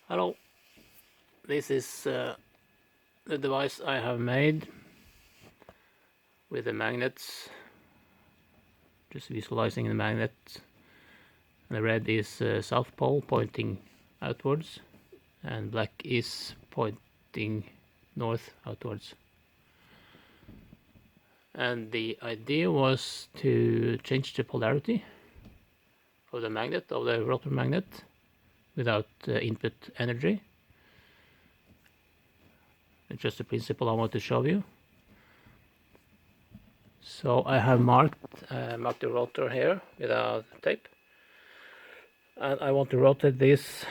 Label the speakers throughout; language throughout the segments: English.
Speaker 1: Hello, this is the device I have made with the magnets, just visualizing the magnet. The red is south pole pointing outwards and black is pointing north outwards. And the idea was to change the polarity of the magnet, of the rotor magnet, without input energy. It's just a principle I want to show you. So I have marked the rotor here with a tape, and I want to rotate this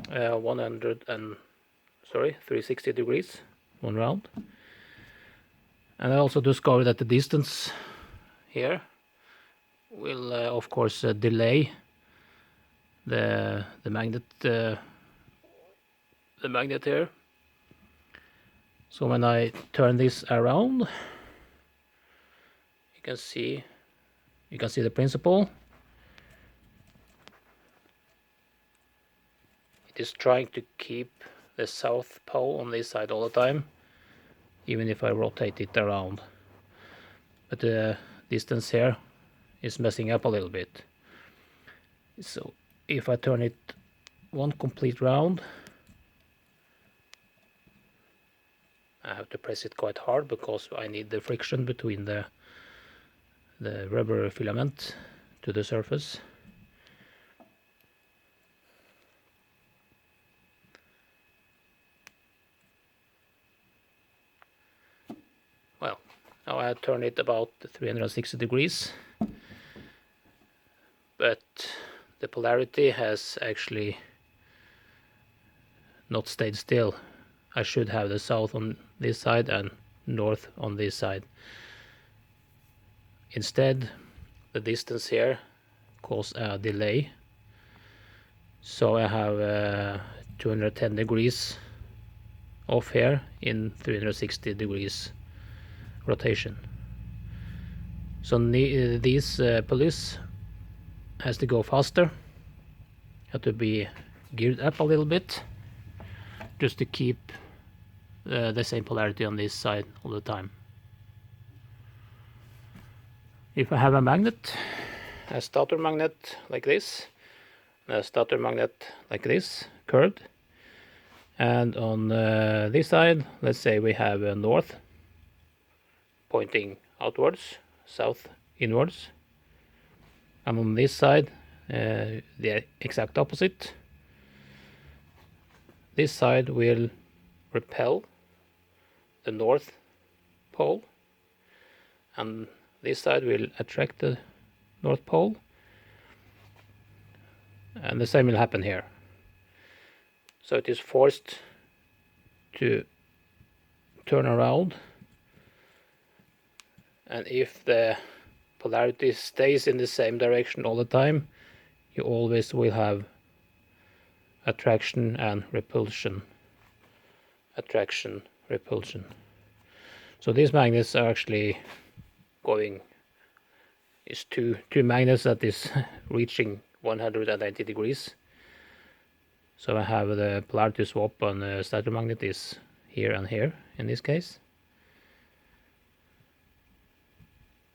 Speaker 1: 360 degrees, one round. And I also discovered that the distance here will of course delay the magnet here. So when I turn this around, you can see the principle. It is trying to keep the south pole on this side all the time, even if I rotate it around. But the distance here is messing up a little bit. So if I turn it one complete round, I have to press it quite hard because I need the friction between the rubber filament to the surface. Well, now I turn it about 360 degrees, but the polarity has actually not stayed still. I should have the south on this side and north on this side. Instead, the distance here caused a delay, so I have 210 degrees off here in 360 degrees rotation. So these pulleys has to go faster, have to be geared up a little bit, just to keep the same polarity on this side all the time. If I have a magnet, a stator magnet like this, a stator magnet like this, curved, and on this side, let's say we have north pointing outwards, south inwards, and on this side the exact opposite. This side will repel the north pole, and this side will attract the north pole, and the same will happen here. So it is forced to turn around, and if the polarity stays in the same direction all the time, you always will have attraction and repulsion. Attraction, repulsion. So these magnets are actually going, is two magnets that is reaching 190 degrees. So I have the polarity swap on the stator magnet is here and here in this case.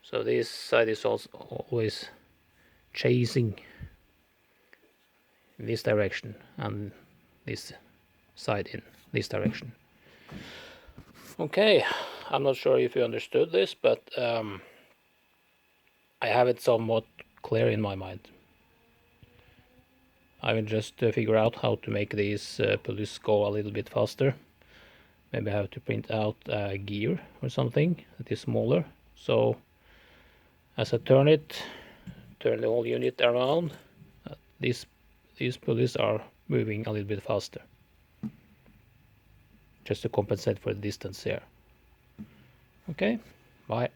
Speaker 1: So this side is also always chasing in this direction, and this side in this direction. Okay, I'm not sure if you understood this, but I have it somewhat clear in my mind. I will just figure out how to make these pulleys go a little bit faster. Maybe I have to print out a gear or something that is smaller. So as I turn the whole unit around, these pulleys are moving a little bit faster, just to compensate for the distance here. Okay, bye.